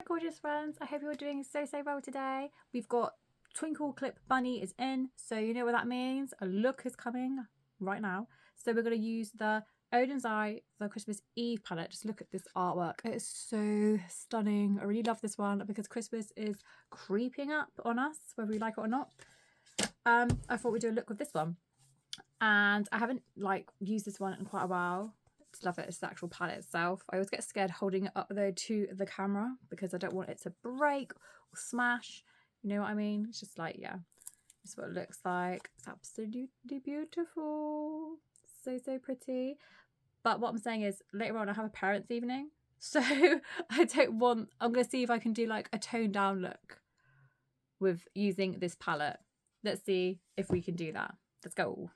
Gorgeous friends, I hope you're doing so well today. We've got Twinkle Clip Bunny is in, so you know what that means. A look is coming right now. So we're going to use the Oden's Eye, the Christmas Eve palette. Just look at this artwork. It is so stunning. I really love this one because Christmas is creeping up on us, whether we like it or not. I thought we'd do a look with this one. And I haven't used this one in quite a while. Just love it. It's the actual palette itself. I always get scared holding it up though to the camera because I don't want it to break or smash. You know what I mean? It's just like, yeah, this is what it looks like. It's absolutely beautiful. So pretty. But what I'm saying is later on I have a parents' evening. So I don't want, I'm going to see if I can do like a toned down look with using this palette. Let's see if we can do that. Let's go.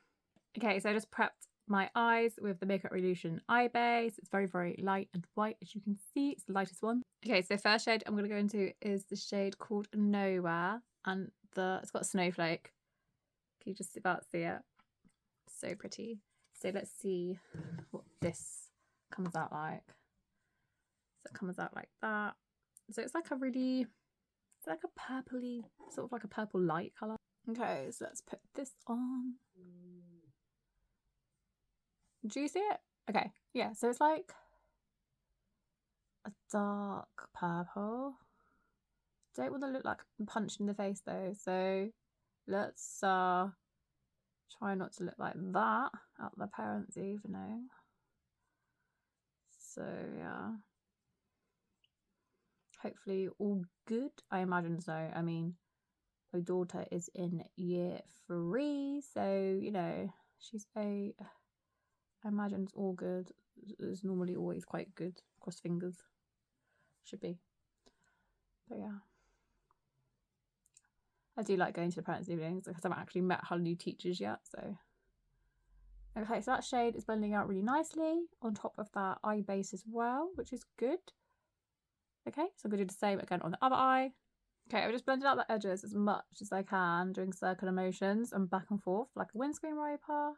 Okay, so I just prepped my eyes with the Makeup Revolution eye base. It's very light and white, as you can see. It's the lightest one. Okay, so first shade I'm going to go into is the shade called Nowhere, and it's got a snowflake. Can you just about see it? So pretty. So let's see what this comes out like. So it comes out like that. So it's like a really, it's like a purpley, sort of like a purple light colour. Okay, so let's put this on. Do you see it? Okay, yeah, so it's like a dark purple. Don't want to look like I'm punched in the face though, so let's try not to look like that at the parents' evening. So yeah, hopefully all good. I imagine so. I mean, my daughter is in year 3, so you know she's I imagine it's all good. It's normally always quite good. Cross fingers. Should be. But yeah. I do like going to the parents' evenings because I haven't actually met her new teachers yet. So okay, so that shade is blending out really nicely on top of that eye base as well, which is good. Okay, so I'm going to do the same again on the other eye. Okay, I've just blended out the edges as much as I can, doing circular motions and back and forth like a windscreen wiper.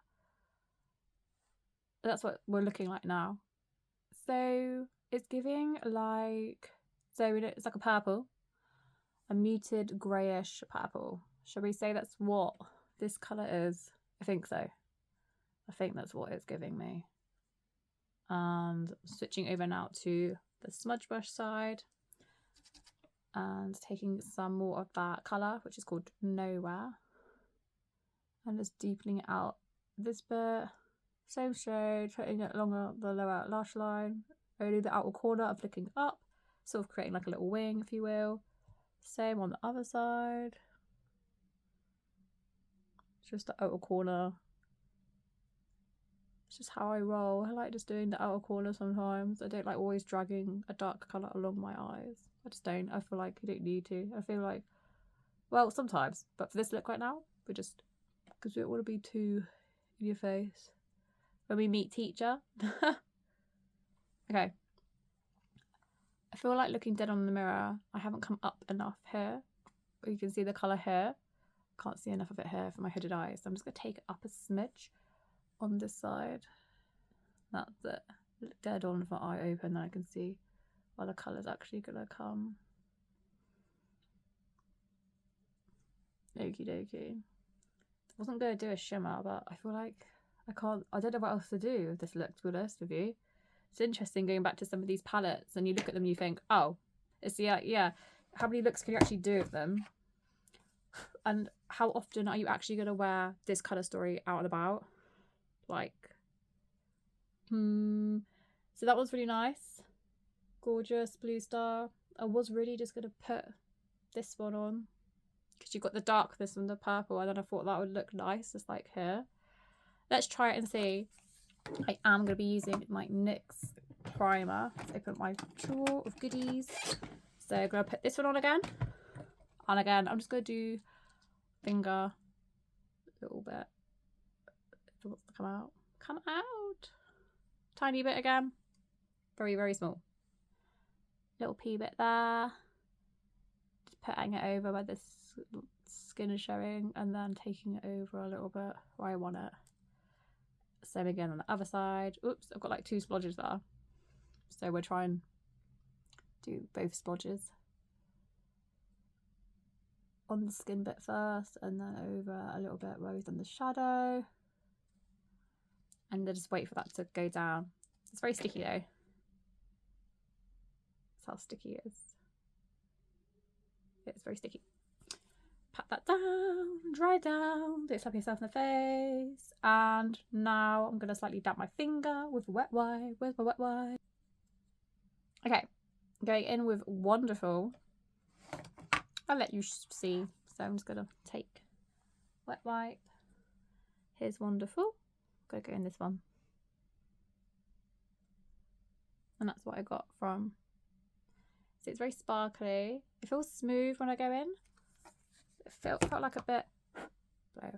That's what we're looking like now. So it's giving like, so it's like a purple, a muted greyish purple. Shall we say that's what this colour is? I think so. I think that's what it's giving me. And switching over now to the smudge brush side and taking some more of that colour, which is called Nowhere, and just deepening it out this bit. Same shade, putting it along the lower lash line, only the outer corner of flicking up, sort of creating like a little wing, if you will. Same on the other side. Just the outer corner. It's just how I roll. I like just doing the outer corner sometimes. I don't like always dragging a dark colour along my eyes. I just don't. I feel like you don't need to. I feel like, well, sometimes, but for this look right now, we're just, because we don't want to be too in your face when we meet teacher. Okay. I feel like looking dead on the mirror. I haven't come up enough here. But you can see the colour here. Can't see enough of it here for my hooded eyes. So I'm just going to take it up a smidge on this side. That's it. Look dead on with my eye open, then I can see where the colour's actually going to come. Okie dokie. I wasn't going to do a shimmer, but I feel like I don't know what else to do with this look, to be honest with you. It's interesting going back to some of these palettes and you look at them and you think, oh, it's yeah, how many looks can you actually do with them? And how often are you actually going to wear this colour story out and about? Like, so that was really nice. Gorgeous blue star. I was really just going to put this one on because you've got the darkness and the purple, and then I thought that would look nice, just like here. Let's try it and see. I am going to be using my NYX primer. Let's open my drawer of goodies. So I'm going to put this one on again. And again, I'm just going to do finger a little bit. It wants to come out. Come out. Tiny bit again. Very small. Little pea bit there. Just putting it over where the skin is showing and then taking it over a little bit where I want it. Same again on the other side. Oops, I've got like 2 splodges there. So we're trying do both splodges on the skin bit first, and then over a little bit where we've done the shadow, and then just wait for that to go down. It's very sticky though. That's how sticky it is. It's very sticky. Pat that down, dry down, don't slap yourself in the face. And now I'm gonna slightly dab my finger with a wet wipe. Where's my wet wipe? Okay, going in with Wonderful. I'll let you see. So I'm just gonna take wet wipe. Here's Wonderful. Gotta go in this one. And that's what I got from. So it's very sparkly. It feels smooth when I go in. It felt like a bit,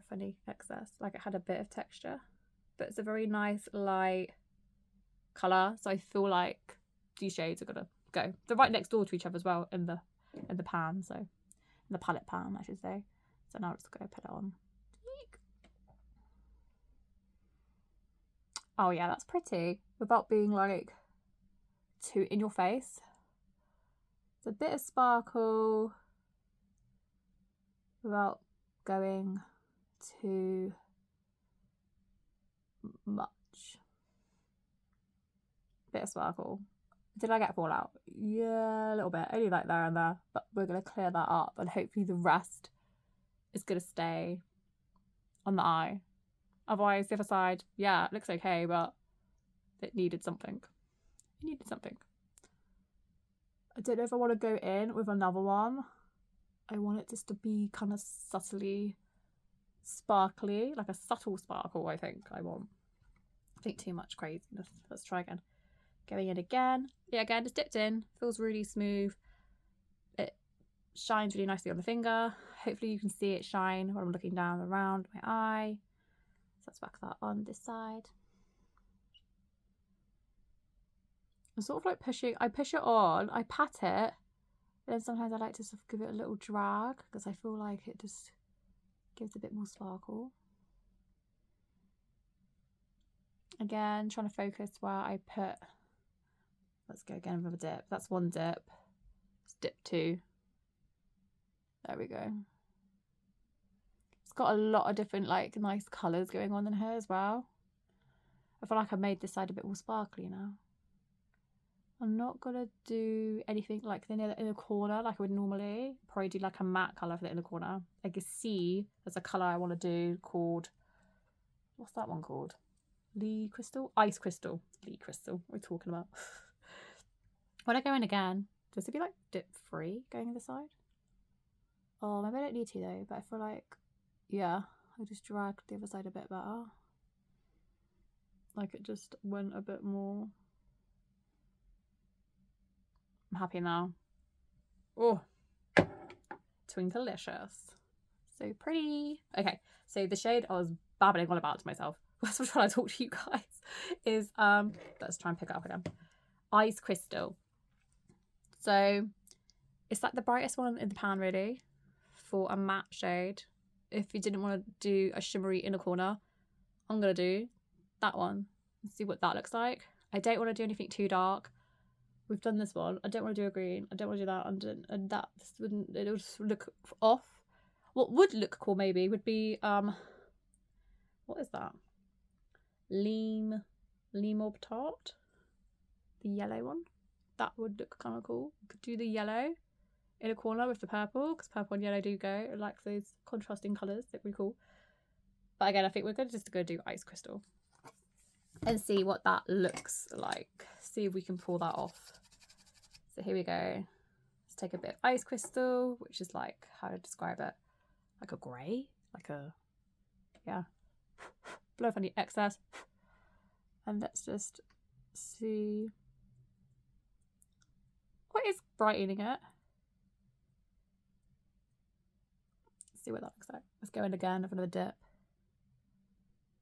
funny excess, like it had a bit of texture. But it's a very nice light colour. So I feel like these shades are gonna go. They're right next door to each other as well in the pan, so in the palette pan I should say. So now I'm just gonna put it on. Oh yeah, that's pretty without being like too in your face. It's a bit of sparkle without going too much. Bit of sparkle. Did I get fallout? Yeah, a little bit, only like there and there, but we're gonna clear that up and hopefully the rest is gonna stay on the eye. Otherwise the other side, yeah, it looks okay, but it needed something. It needed something. I don't know if I want to go in with another one. I want it just to be kind of subtly sparkly, like a subtle sparkle. I think I want. I think too much craziness. Let's try again. Going in again. Yeah, again, just dipped in. Feels really smooth. It shines really nicely on the finger. Hopefully you can see it shine when I'm looking down around my eye. So let's whack that on this side. I'm sort of like pushing. I push it on. I pat it. And then sometimes I like to sort of give it a little drag because I feel like it just gives a bit more sparkle. Again, trying to focus where I put. Let's go again with a dip. That's one dip. Let's dip two. There we go. It's got a lot of different like nice colours going on in here as well. I feel like I made this side a bit more sparkly now. I'm not gonna do anything like the inner corner like I would normally. Probably do like a matte colour for the inner corner. I can see there's a colour I want to do called, what's that one called? Lee Crystal? Ice Crystal. Lee Crystal. What are we talking about? When I go in again, does it be like dip free going the side? Oh, maybe I don't need to though, but I feel like, yeah, I just dragged the other side a bit better. Like it just went a bit more. I'm happy now. Oh, Twinklicious. So pretty. Okay, so the shade I was babbling on about to myself, that's what I'm trying to talk to you guys, is, let's try and pick it up again. Ice Crystal. So it's like the brightest one in the pan really for a matte shade. If you didn't want to do a shimmery inner corner, I'm going to do that one. Let's see what that looks like. I don't want to do anything too dark. We've done this one. I don't want to do a green. I don't want to do that. And that wouldn't, it would look off. What would look cool maybe would be, what is that? Lime Ob Tart. The yellow one. That would look kind of cool. We could do the yellow in a corner with the purple, because purple and yellow do go. I like those contrasting colours. They're really cool. But again, I think we're going to just go do Ice Crystal and see what that looks like. See if we can pull that off. So here we go. Let's take a bit of Ice Crystal, which is like, how to describe it? Like a grey? Like a, yeah. Blow off any excess. And let's just see. What is brightening it? Let's see what that looks like. Let's go in again with another dip.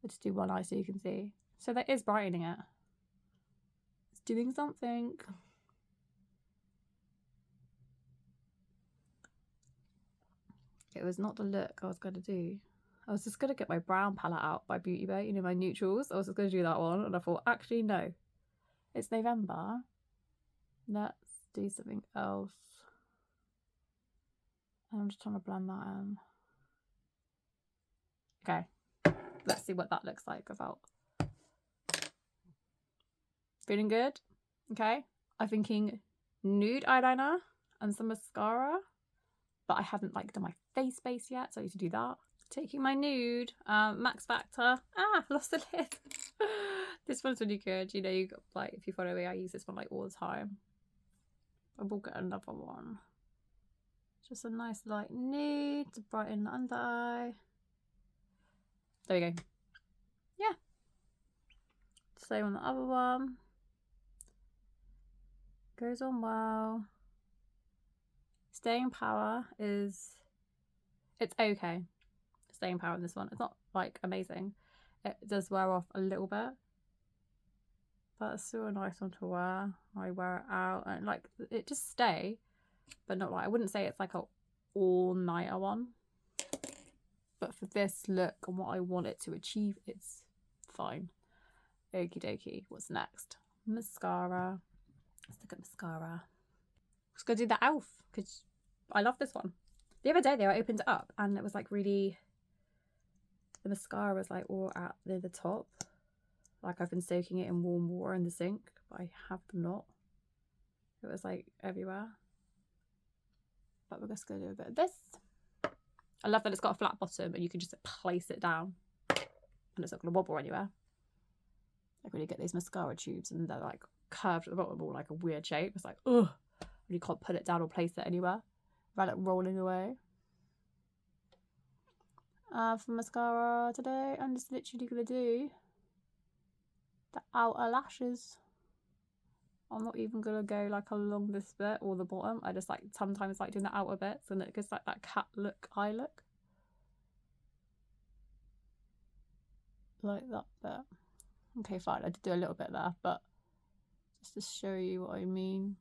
Let's do one eye so you can see. So that is brightening it. It's doing something. It was not the look I was going to do. I was just going to get my brown palette out by Beauty Bay, you know, my neutrals. I was just going to do that one. And I thought, actually, no. It's November. Let's do something else. And I'm just trying to blend that in. Okay, let's see what that looks like without. Feeling good? Okay, I'm thinking nude eyeliner and some mascara, but I haven't like done my face base yet, so I need to do that. Taking my nude, Max Factor. Lost the lid. This one's really good. You know, you got, like, if you follow me, I use this one like all the time. I will get another one. Just a nice light nude to brighten the under eye. There we go. Yeah. Same on the other one. Goes on well. Staying power is, it's okay. Staying power in this one. It's not like amazing. It does wear off a little bit. But it's still a nice one to wear. I wear it out and like it just stay, but not like, I wouldn't say it's like a all-nighter one. But for this look and what I want it to achieve, it's fine. Okie dokie. What's next? Mascara. Let's look at mascara. Let's go do the e.l.f. because I love this one. The other day though, I opened it up and it was like really, the mascara was like all at the top. Like I've been soaking it in warm water in the sink, but I have not. It was like everywhere. But we're just going to do a bit of this. I love that it's got a flat bottom and you can just place it down and it's not going to wobble anywhere. Like when you get these mascara tubes and they're like curved at the bottom, all like a weird shape. It's like, ugh. You can't put it down or place it anywhere without it rolling away. For mascara today, I'm just literally going to do the outer lashes. I'm not even going to go like along this bit or the bottom. I just like sometimes like doing the outer bits and it gives like that cat look, eye look. Like that bit. Okay, fine. I did do a little bit there, but just to show you what I mean.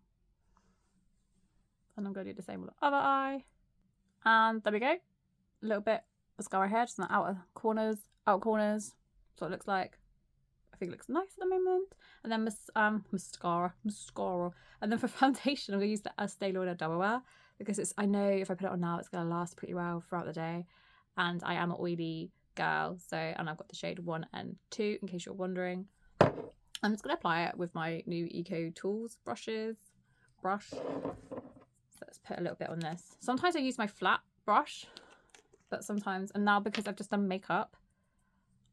And I'm going to do the same with the other eye. And there we go. A little bit mascara here, just in the outer corners. So it looks like. I think it looks nice at the moment. And then mascara. And then for foundation, I'm going to use the Estee Lauder Double Wear because it's, I know if I put it on now, it's going to last pretty well throughout the day. And I am an oily girl, so, and I've got the shade 1 and 2 in case you're wondering. I'm just going to apply it with my new Eco Tools brush. So let's put a little bit on this. Sometimes I use my flat brush, but sometimes, and now because I've just done makeup,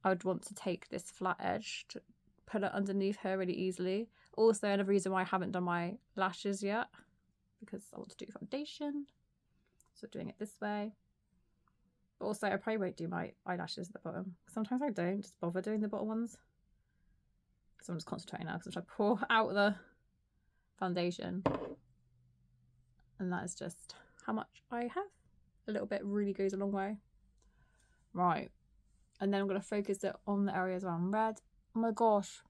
I would want to take this flat edge to put it underneath her really easily. Also, another reason why I haven't done my lashes yet, because I want to do foundation. So doing it this way. But also, I probably won't do my eyelashes at the bottom. Sometimes I don't just bother doing the bottom ones. So I'm just concentrating now because I'm trying to pour out the foundation. And that is just how much I have. A little bit really goes a long way. Right. And then I'm going to focus it on the areas where I'm red. Oh my gosh.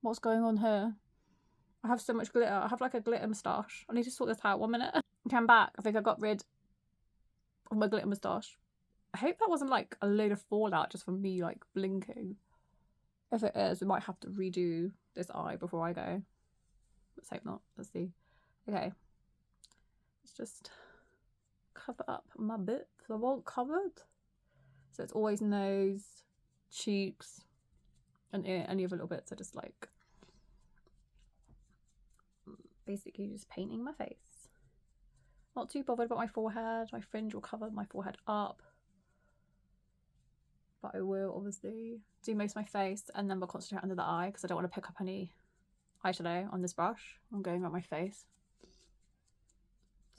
What's going on here? I have so much glitter. I have like a glitter moustache. I need to sort this out 1 minute. Okay, I'm back. I think I got rid of my glitter moustache. I hope that wasn't like a load of fallout just from me like blinking. If it is, we might have to redo this eye before I go. Let's hope not. Let's see. Okay. Let's just cover up my bits. I want covered. So it's always nose, cheeks, and ear. Any of the little bits are just like basically just painting my face. Not too bothered about my forehead. My fringe will cover my forehead up. But I will obviously do most of my face and then we'll concentrate under the eye because I don't want to pick up any eyeshadow on this brush. I'm going around my face.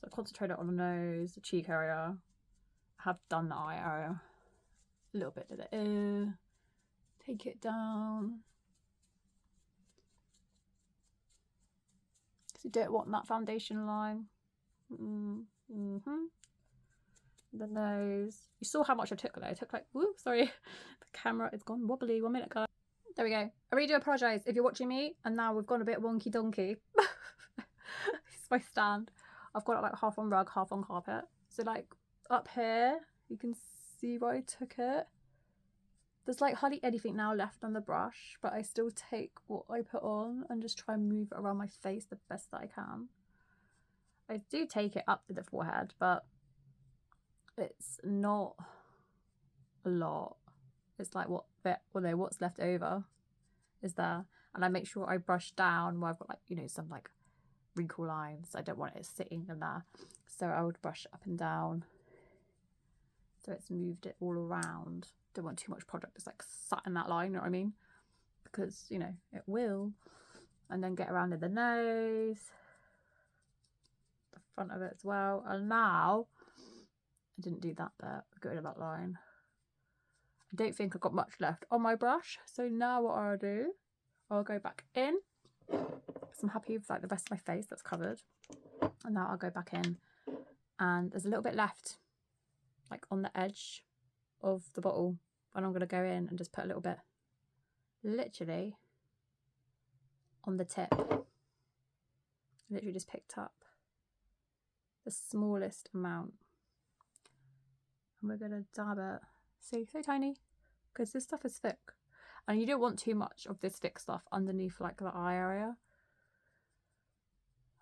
So concentrate it on the nose, the cheek area. I have done the eye area. A little bit to the ear. Take it down. Because you don't want that foundation line. The nose. You saw how much I took though. I took like, whoo, sorry. The camera is gone wobbly. 1 minute, guys. There we go. I really do apologise if you're watching me and now we've gone a bit wonky donkey. It's my stand. I've got it like half on rug, half on carpet. So like up here, you can see where I took it. There's like hardly anything now left on the brush, but I still take what I put on and just try and move it around my face the best that I can. I do take it up to the forehead, but it's not a lot. It's like what's left over is there. And I make sure I brush down where I've got like, you know, some like wrinkle lines. I don't want it sitting in there. So I would brush up and down. So it's moved it all around. Don't want too much product just like sat in that line, you know what I mean? Because, you know, it will. And then get around in the nose, the front of it as well. And now, I didn't do that bit. Got rid of that line. I don't think I've got much left on my brush. So now what I'll do, I'll go back in. So I'm happy with like the rest of my face that's covered. And now I'll go back in. And there's a little bit left, like on the edge of the bottle. And I'm going to go in and just put a little bit, literally, on the tip. Literally just picked up the smallest amount. And we're going to dab it. See, so tiny. Because this stuff is thick. And you don't want too much of this thick stuff underneath like the eye area.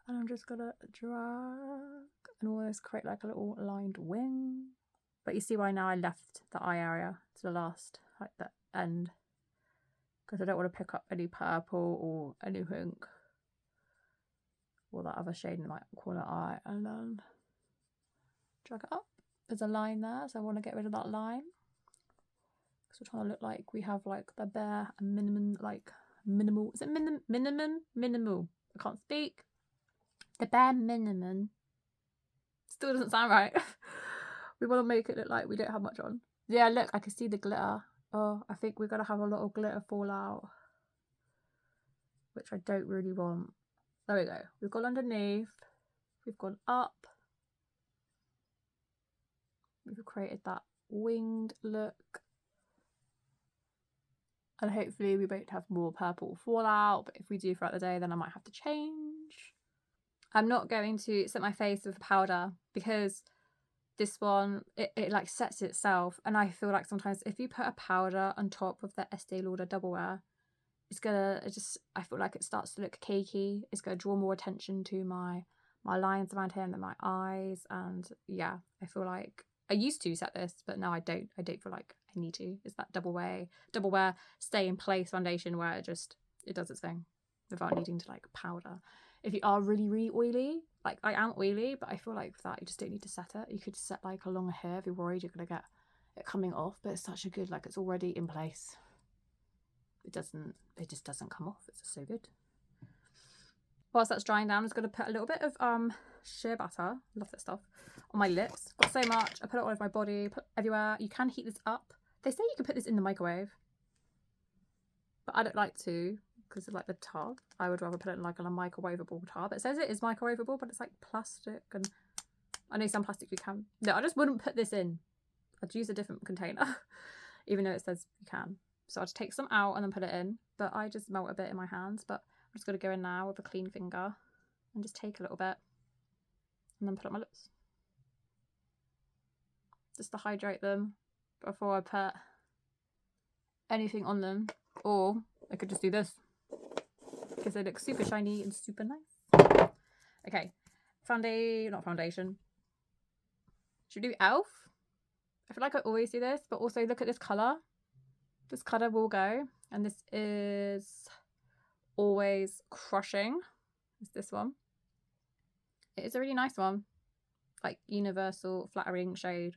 And I'm just going to drag and almost create like a little lined wing. But you see why now I left the eye area to the last, like the end. Because I don't want to pick up any purple or any pink. Or that other shade in my corner eye. And then drag it up. There's a line there, so I want to get rid of that line. Because we're trying to look like we have like the bare minimum, like minimal. Is it minimal? I can't speak. The bare minimum. Still doesn't sound right. We want to make it look like we don't have much on. Yeah, look, I can see the glitter. Oh, I think we're going to have a lot of glitter fall out. Which I don't really want. There we go. We've gone underneath. We've gone up. We've created that winged look. And hopefully we won't have more purple fallout. But if we do throughout the day, then I might have to change. I'm not going to set my face with powder because this one, it like sets itself. And I feel like sometimes if you put a powder on top of the Estee Lauder Double Wear, I feel like it starts to look cakey. It's going to draw more attention to my lines around here and then my eyes. And yeah, I feel like I used to set this, but now I don't feel like I need to. It's that double wear stay in place foundation where it does its thing without needing to like powder. If you are really, really oily, like I am oily, but I feel like for that you just don't need to set it. You could set like a longer hair if you're worried you're gonna get it coming off, but it's such a good, like it's already in place. It just doesn't come off. It's just so good. Whilst that's drying down, I'm just gonna put a little bit of shea butter, love that stuff, on my lips. Got so much. I put it all over my body, put it everywhere. You can heat this up. They say you can put this in the microwave, but I don't like to because of like the tub. I would rather put it in like a microwavable tub. It says it is microwavable, but it's like plastic, and I know some plastic you can. No, I just wouldn't put this in. I'd use a different container, even though it says you can. So I'll just take some out and then put it in, but I just melt a bit in my hands. But I'm just going to go in now with a clean finger and just take a little bit and then put it on my lips. Just to hydrate them before I put anything on them. Or I could just do this because they look super shiny and super nice. Okay, not foundation. Should we do e.l.f.? I feel like I always do this, but also look at this colour. This colour will go, and this is Always Crushing. It's this one. It is a really nice one, like universal flattering shade,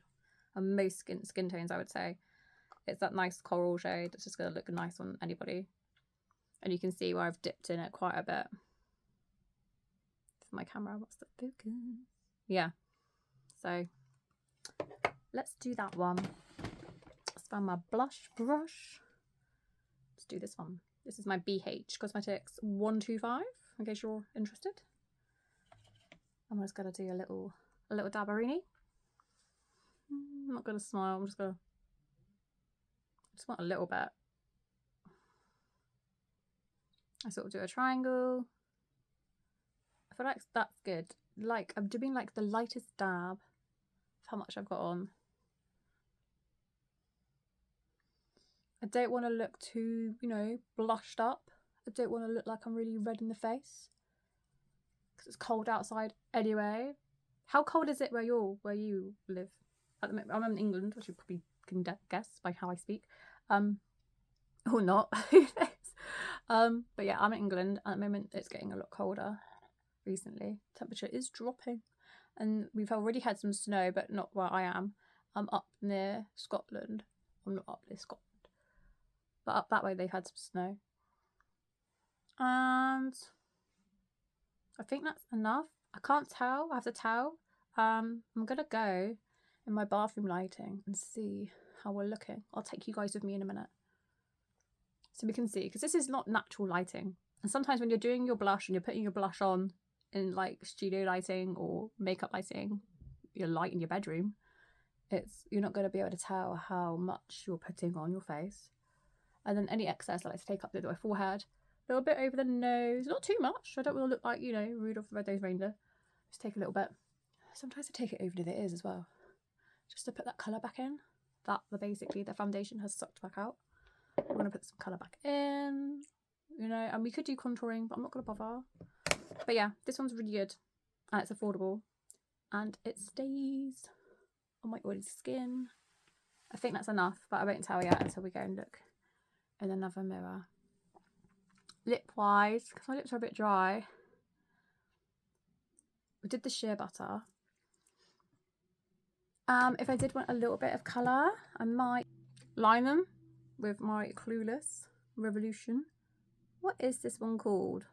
and most skin tones I would say. It's that nice coral shade. It's just going to look nice on anybody, and you can see where I've dipped in it quite a bit. For my camera, what's the focus? Yeah. So let's do that one. Found my blush brush. Let's do this one. This is my BH Cosmetics 125, in case you're interested. I'm just gonna do a little dabberini. I'm not gonna smile. I just want a little bit. I sort of do a triangle. I feel like that's good. Like I'm doing like the lightest dab of how much I've got on. I don't want to look too, blushed up. I don't want to look like I'm really red in the face. Because because it's cold outside anyway. How cold is it where you live at the moment? I'm in England, which you probably can guess by how I speak, or not. But yeah, I'm in England at the moment. It's getting a lot colder recently. Temperature is dropping, and we've already had some snow, but not where I am. I'm up near Scotland. I'm not up near Scotland, but up that way they've had some snow. And I think that's enough. I can't tell. I have to tell. I'm gonna go in my bathroom lighting and see how we're looking. I'll take you guys with me in a minute so we can see, because this is not natural lighting. And sometimes when you're doing your blush and you're putting your blush on in like studio lighting or makeup lighting, your light in your bedroom, you're not going to be able to tell how much you're putting on your face. And then any excess I like to take up my forehead, a little bit over the nose, not too much. I don't want to look like, you know, Rudolph the Red-Nosed Reindeer. Just take a little bit. Sometimes I take it over to the ears as well, just to put that colour back in. Basically the foundation has sucked back out. We're going to put some colour back in, you know, and we could do contouring, but I'm not going to bother. But yeah, this one's really good, and it's affordable, and it stays on my oily skin. I think that's enough, but I won't tell yet until we go and look in another mirror. Lip wise, because my lips are a bit dry, we did the sheer butter. If I did want a little bit of colour, I might line them with my Clueless Revolution. What is this one called?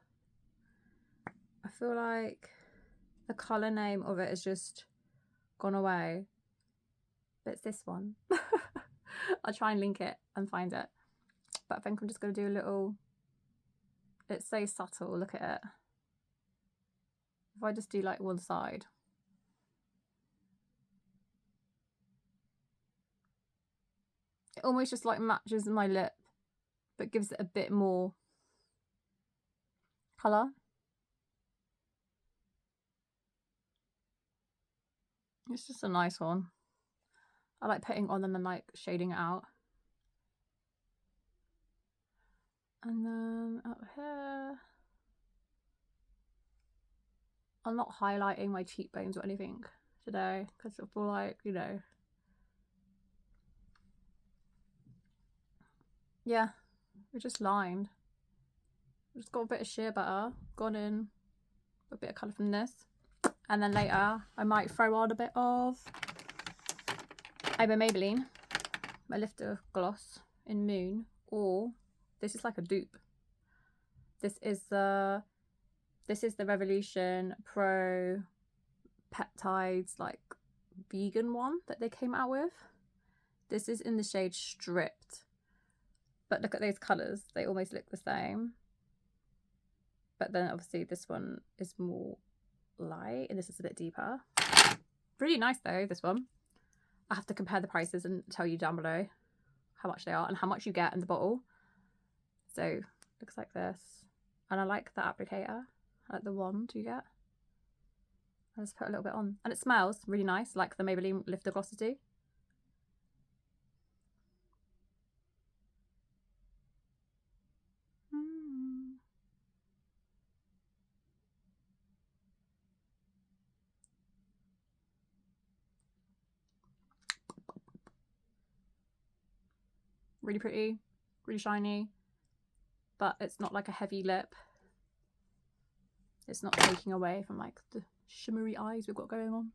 I feel like the colour name of it has just gone away. But it's this one. I'll try and link it and find it. But I think I'm just going to do a little... It's so subtle, look at it. If I just do like one side. It almost just like matches my lip, but gives it a bit more colour. It's just a nice one. I like putting on them and like shading it out. And then up here, I'm not highlighting my cheekbones or anything today because I feel like, you know, yeah, we're just lined. Just got a bit of sheer butter, gone in a bit of colour from this, and then later I might throw on a bit of either Maybelline, my lifter gloss in Moon, or this is like a dupe. This is the Revolution Pro Peptides like vegan one that they came out with. This is in the shade Stripped. But look at those colours, they almost look the same. But then obviously this one is more light and this is a bit deeper. Really nice though, this one. I have to compare the prices and tell you down below how much they are and how much you get in the bottle. So looks like this. And I like the applicator. I like the wand you get. I just put a little bit on. And it smells really nice, like the Maybelline lifter glosses do. Really pretty, really shiny, but it's not like a heavy lip. It's not taking away from like the shimmery eyes we've got going on.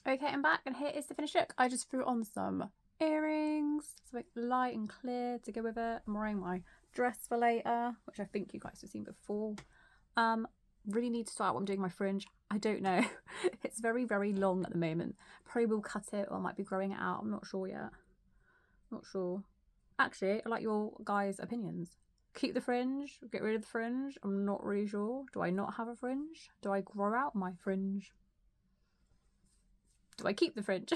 Okay, I'm back and here is the finished look. I just threw on some earrings, something light and clear to go with it. I'm wearing my dress for later, which I think you guys have seen before. Really need to start what I'm doing my fringe. I don't know. It's very, very long at the moment. Probably will cut it or I might be growing it out. I'm not sure yet. Not sure. Actually, I like your guys' opinions. Keep the fringe, get rid of the fringe. I'm not really sure. Do I not have a fringe? Do I grow out my fringe? Do I keep the fringe?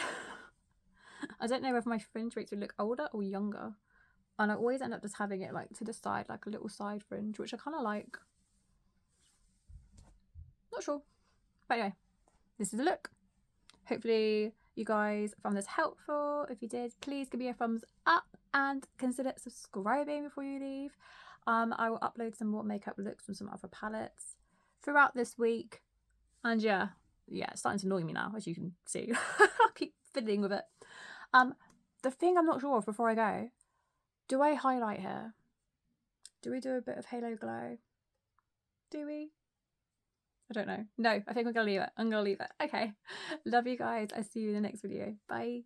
I don't know whether my fringe makes me look older or younger. And I always end up just having it like to the side, like a little side fringe, which I kind of like. Not sure. But anyway, this is the look. Hopefully you guys found this helpful. If you did, please give me a thumbs up and consider subscribing before you leave. I will upload some more makeup looks from some other palettes. throughout this week. And yeah, it's starting to annoy me now, as you can see. I keep fiddling with it. The thing I'm not sure of before I go, do I highlight here? Do we do a bit of halo glow? Do we? I don't know. No, I think I'm going to leave it. Okay. Love you guys. I'll see you in the next video. Bye.